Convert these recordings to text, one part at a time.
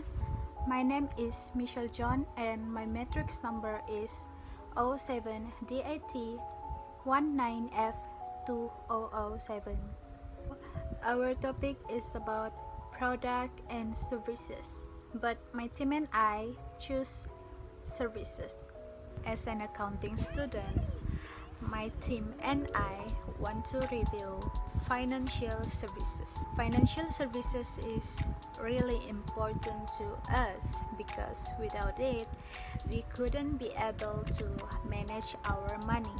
everyone, my name is Michelle John and my matrix number is 07DAT19F2007. Our topic is about product and services, but my team and I choose services. As an accounting student, my team and I want to review financial services. Financial services is really important to us because without it, we couldn't be able to manage our money.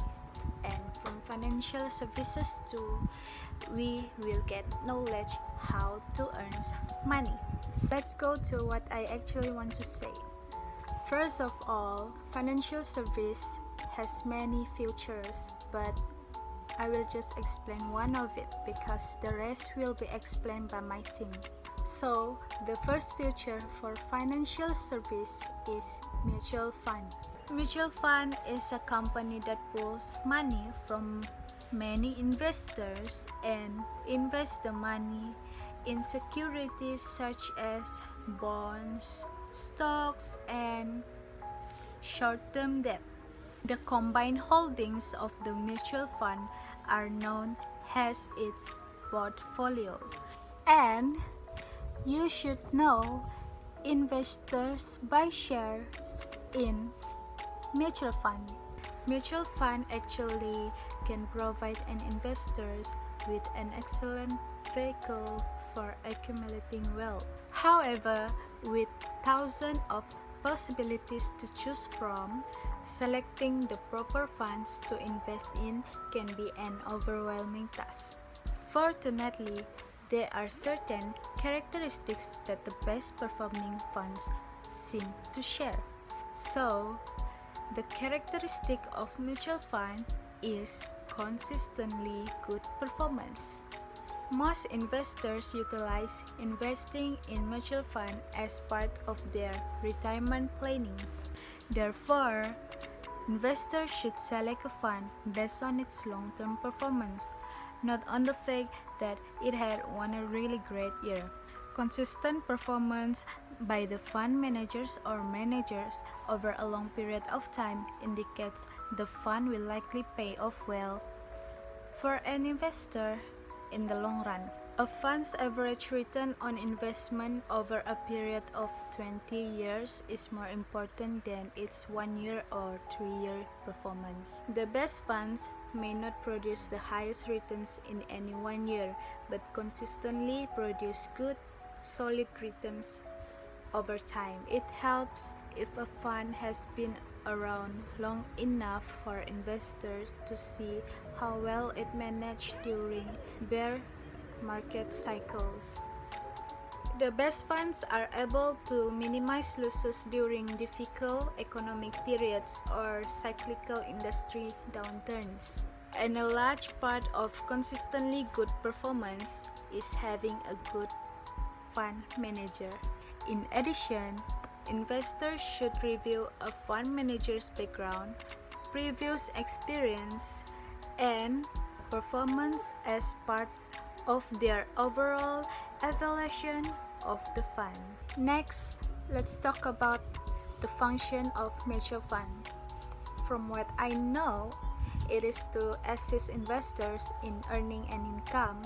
And from financial services too, we will get knowledge how to earn money. Let's go to what I actually want to say. First of all, financial service has many features, but I will just explain one of it because the rest will be explained by my team. So, the first feature for financial service is mutual fund. Mutual fund is a company that pulls money from many investors and invests the money in securities such as bonds, stocks, and short-term debt. The combined holdings of the mutual fund are known as its portfolio. And you should know, investors buy shares in mutual fund. Mutual fund actually can provide an investors with an excellent vehicle for accumulating wealth. However, with thousands of possibilities to choose from, selecting the proper funds to invest in can be an overwhelming task. Fortunately, there are certain characteristics that the best performing funds seem to share. So, the characteristic of mutual fund is consistently good performance. Most investors utilize investing in mutual fund as part of their retirement planning. Therefore, investors should select a fund based on its long-term performance, not on the fact that it had won a really great year. Consistent performance by the fund managers or managers over a long period of time indicates the fund will likely pay off well for an investor in the long run. A fund's average return on investment over a period of 20 years is more important than its 1 year or 3-year performance. The best funds may not produce the highest returns in any 1 year, but consistently produce good, solid returns over time. It helps if a fund has been around long enough for investors to see how well it managed during bear market cycles. The best funds are able to minimize losses during difficult economic periods or cyclical industry downturns. And a large part of consistently good performance is having a good fund manager. In addition, investors should review a fund manager's background, previous experience, and performance as part of their overall evaluation of the fund. Next, let's talk about the function of mutual fund. From what I know, it is to assist investors in earning an income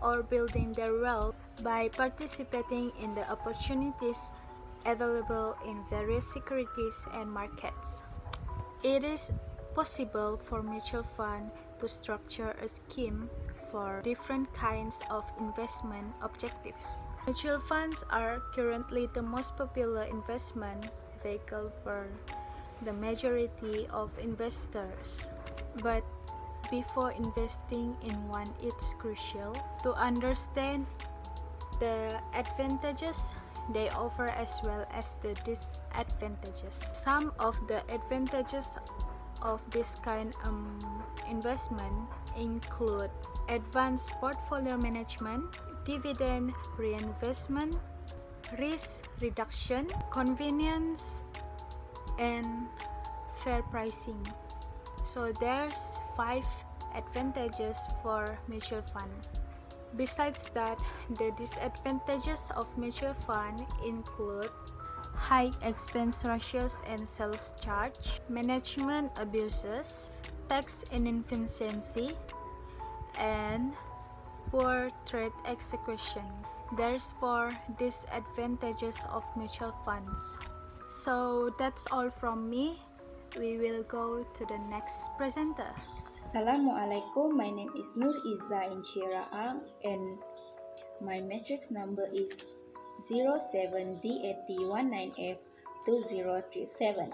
or building their wealth by participating in the opportunities available in various securities and markets. It is possible for mutual fund to structure a scheme for different kinds of investment objectives. Mutual funds are currently the most popular investment vehicle for the majority of investors. But before investing in one, it's crucial to understand the advantages they offer as well as the disadvantages. Some of the advantages of this kind of investment include advanced portfolio management, dividend reinvestment, risk reduction, convenience, and fair pricing. So there's 5 advantages for mutual fund. Besides that, the disadvantages of mutual fund include high expense ratios and sales charge, management abuses, tax inefficiency, and poor trade execution. There's 4 disadvantages of mutual funds. So that's all from me. We will go to the next presenter. Assalamualaikum, my name is IZZA INSYIRAH and my matrix number is 07DAT2B2037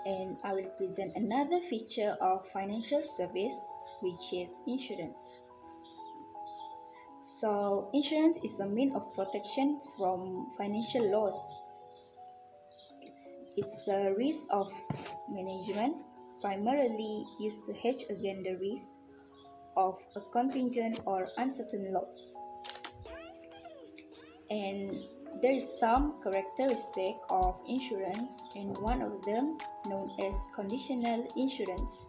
and I will present another feature of financial service, which is insurance. So, insurance is a means of protection from financial loss. It's a risk of management, primarily used to hedge against the risk of a contingent or uncertain loss. And there is some characteristic of insurance, and one of them known as conditional insurance.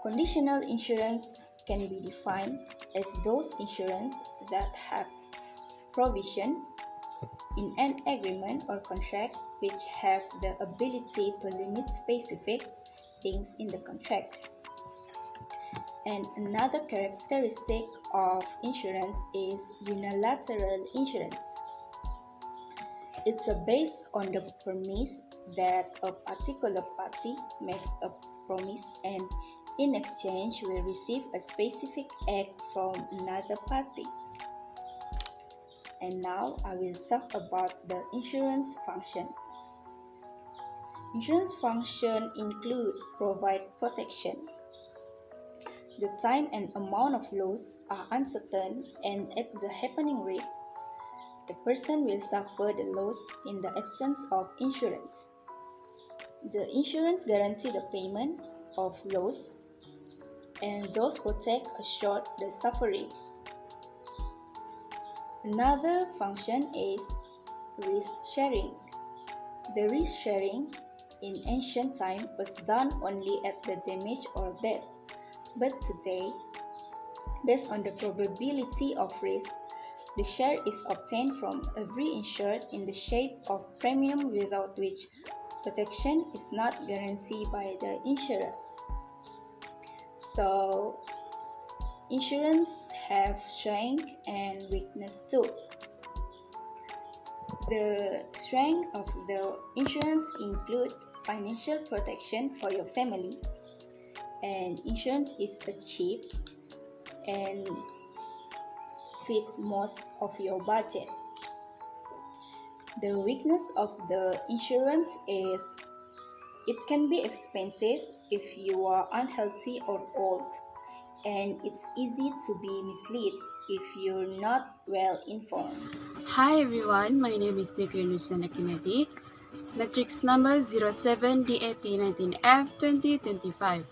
Conditional insurance can be defined as those insurance that have provision in an agreement or contract which have the ability to limit specific things in the contract. And another characteristic of insurance is unilateral insurance. It's based on the premise that a particular party makes a promise and in exchange will receive a specific act from another party. And now I will talk about the insurance function. Insurance function include provide protection. The time and amount of loss are uncertain, and at the happening risk, the person will suffer the loss in the absence of insurance. The insurance guarantee the payment of loss, and those protect assure the suffering. Another function is risk sharing. The risk sharing in ancient time was done only at the damage or death. But today, based on the probability of risk, the share is obtained from every insured in the shape of premium, without which protection is not guaranteed by the insurer. So, insurance have strength and weakness too. The strength of the insurance include financial protection for your family, and insurance is cheap and fit most of your budget. The weakness of the insurance is it can be expensive if you are unhealthy or old, and it's easy to be misled if you're not well informed. Hi everyone, my name is JECKLYN KENEDY, matrix number 07DAT19F2025.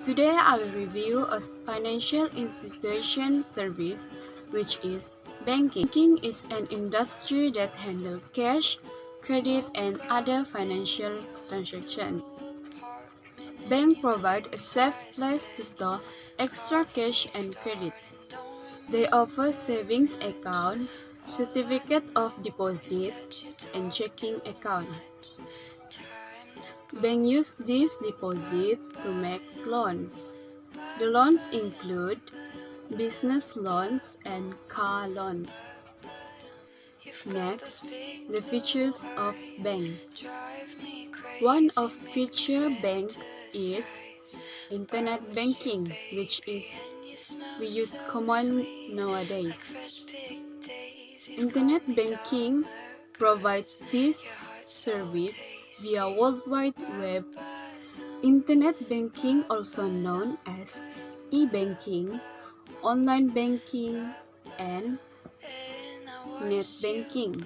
Today I will review a financial institution service, which is banking. Banking is an industry that handles cash, credit, and other financial transactions. Banks provide a safe place to store extra cash and credit. They offer savings account, certificate of deposit, and checking account. Banks use these deposits to make loans. The loans include business loans and car loans. Next, the features of bank. One of feature bank is internet banking, which is we use common nowadays. Internet banking provides this service via World Wide Web. Internet banking, also known as e-banking, online banking, and net banking.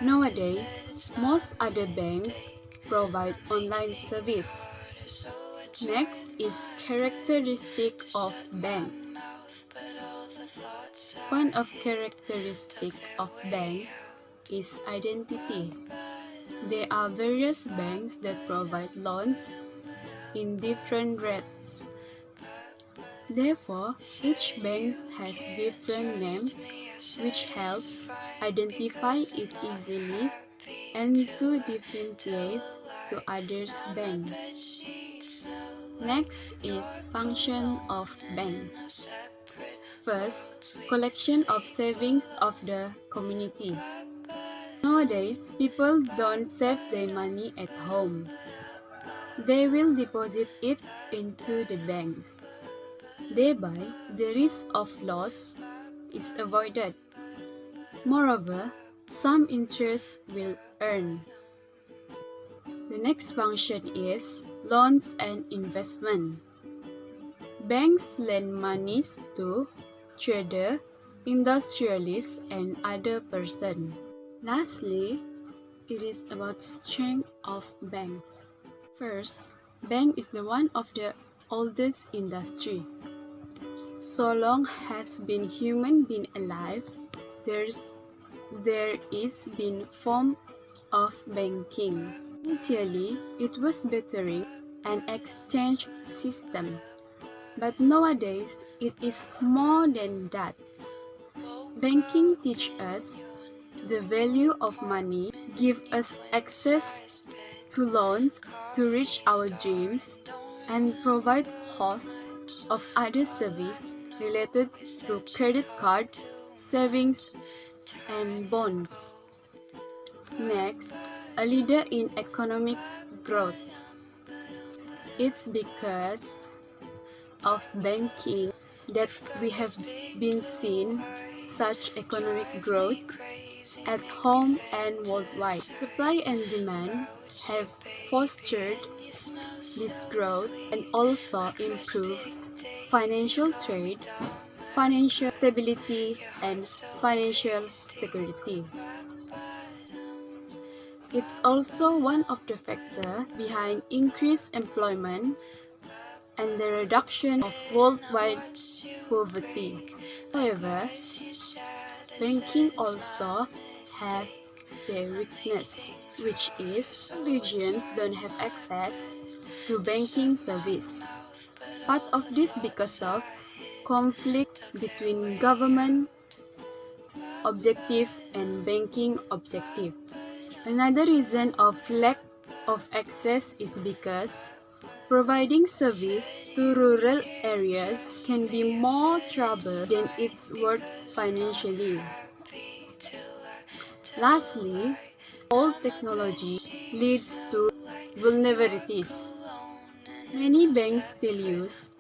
Nowadays, most other banks provide online service. Next is characteristic of banks. One of characteristic of bank is identity. There are various banks that provide loans in different rates. Therefore, each bank has different names, which helps identify it easily and to differentiate to others' bank. Next is function of bank. First, collection of savings of the community. Nowadays, people don't save their money at home. They will deposit it into the banks. Thereby, the risk of loss is avoided. Moreover, some interest will earn. The next function is loans and investment. Banks lend monies to traders, industrialists, and other persons. Lastly, it is about strength of banks. First, bank is the one of the oldest industry. So long has been human been alive, there is been form of banking. Initially, it was bettering an exchange system, but nowadays it is more than that. Banking teaches us the value of money, give us access to loans to reach our dreams, and provide host of other services related to credit card, savings, and bonds. Next, a leader in economic growth. It's because of banking that we have been seeing such economic growth at home and worldwide. Supply and demand have fostered this growth and also improved financial trade, financial stability, and financial security. It's also one of the factors behind increased employment and the reduction of worldwide poverty. However, banking also have their weakness, which is regions don't have access to banking service. Part of this because of conflict between government objective and banking objective. Another reason of lack of access is because providing service to rural areas can be more trouble than it's worth financially. Lastly, old technology leads to vulnerabilities. Many banks still use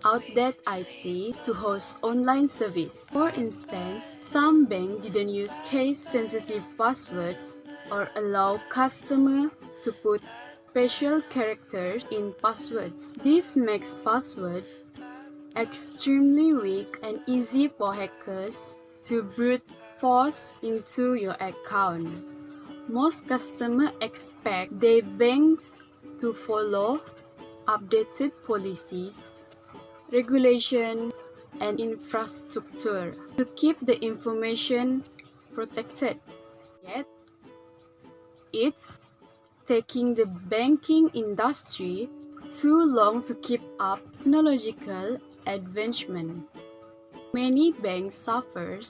outdated IT to host online service. For instance, some banks didn't use case-sensitive password or allow customers to put special characters in passwords. This makes password extremely weak and easy for hackers to brute force into your account. Most customers expect their banks to follow updated policies, regulation, and infrastructure to keep the information protected. Yet, it's taking the banking industry too long to keep up technological advancement. Many banks suffer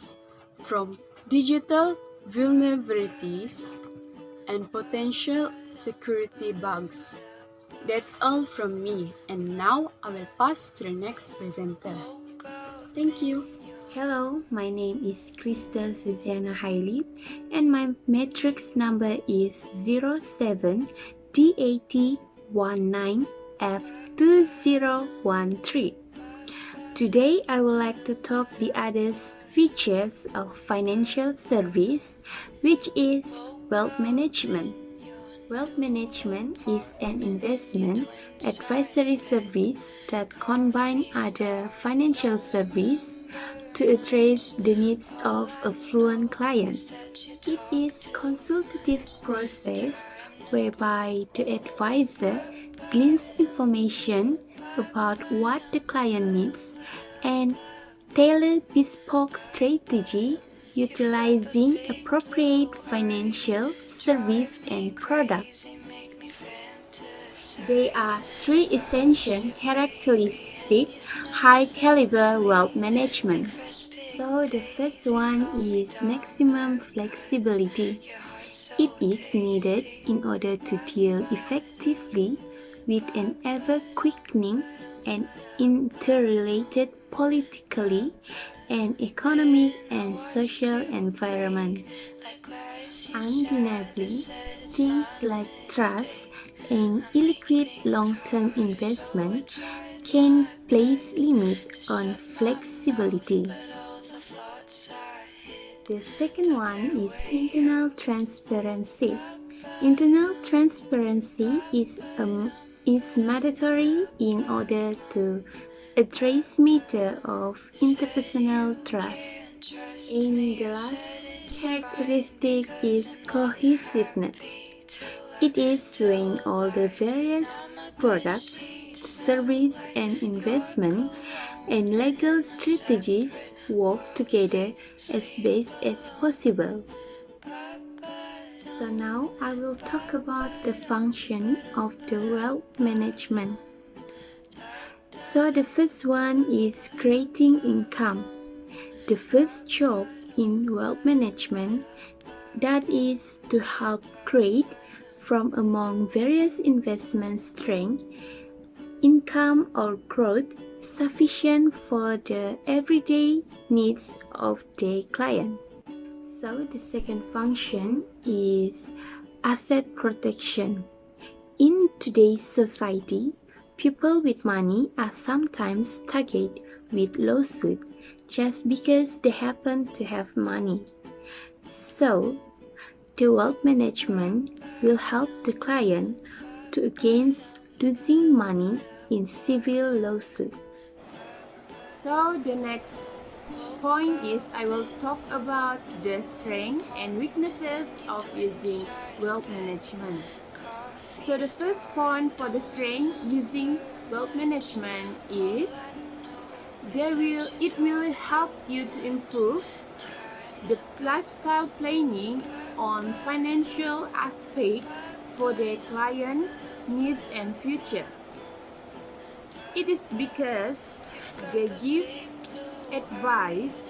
from digital vulnerabilities and potential security bugs. That's all from me, and now I will pass to the next presenter. Thank you. Hello, my name is CHRYSTLE HAILEEP and my matrix number is 07DAT2B19F2013. Today I would like to talk the other features of financial service, which is wealth management. Wealth management is an investment advisory service that combines other financial services to address the needs of affluent clients. It is a consultative process whereby the advisor gleans information about what the client needs and tailor bespoke strategy utilizing appropriate financial service and product. There are three essential characteristics high caliber wealth management. So the first one is maximum flexibility. It is needed in order to deal effectively with an ever-quickening and interrelated politically and economic and social environment. Undeniably, things like trust and illiquid long-term investment can place limit on flexibility. The second one is internal transparency. Internal transparency is mandatory in order to address matter of interpersonal trust. And the last characteristic is cohesiveness. It is when all the various products, service and investment and legal strategies work together as best as possible. So now I will talk about the function of the wealth management. So the first one is creating income. The first job in wealth management that is to help create from among various investment streams income or growth sufficient for the everyday needs of the client. So the second function is asset protection. In today's society, people with money are sometimes targeted with lawsuits just because they happen to have money. So, the wealth management will help the client to against losing money in civil lawsuit. So the next point is I will talk about the strengths and weaknesses of using wealth management. So the first point for the strength using wealth management is it will help you to improve the lifestyle planning on financial aspect for the client needs and future. It is because they give advice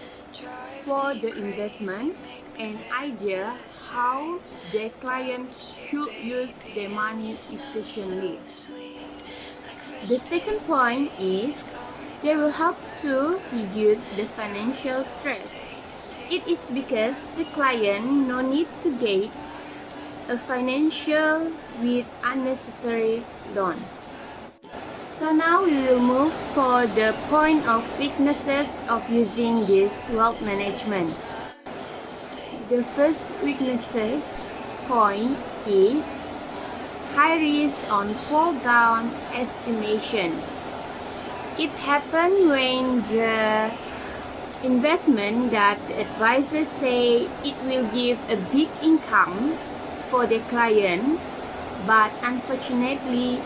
for the investment and idea how the client should use their money efficiently. The second point is they will help to reduce the financial stress. It is because the client no need to get a financial with unnecessary loan. So now we will move for the point of weaknesses of using this wealth management. The first weaknesses point is high risk on fall down estimation. It happens when the investment that the advisors say it will give a big income for the client, but unfortunately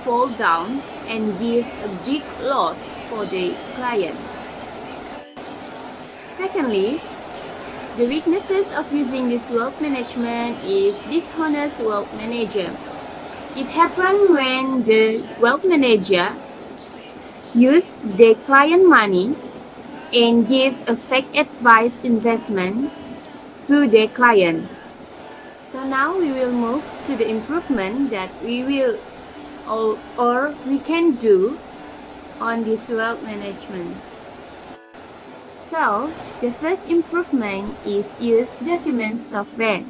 fall down and give a big loss for the client. Secondly, the weaknesses of using this wealth management is dishonest wealth manager. It happens when the wealth manager use the client money and give a fake advice investment to the client. So now we will move to the improvement that we will or we can do on this wealth management. So the first improvement is use document software.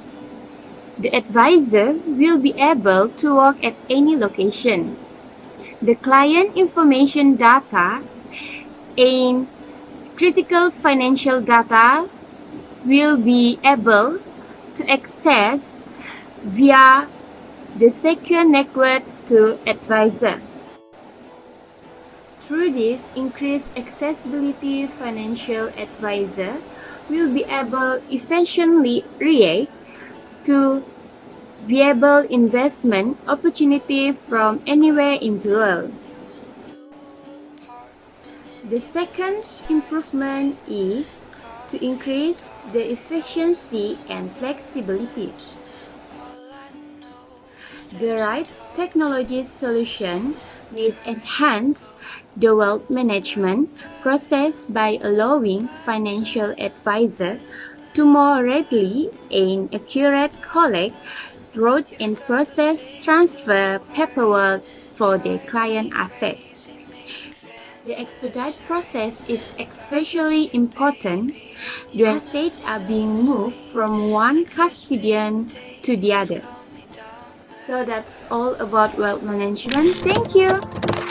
The advisor will be able to work at any location. The client information data and critical financial data will be able to access via the secure network to advisor. Through this increased accessibility, financial advisor will be able efficiently react to viable investment opportunity from anywhere in the world. The second improvement is to increase the efficiency and flexibility. The right technology solution will enhance the wealth management process by allowing financial advisors to more readily and accurate collect, route and process transfer paperwork for their client assets. The expedite process is especially important when assets are being moved from one custodian to the other. So that's all about wealth management. Thank you.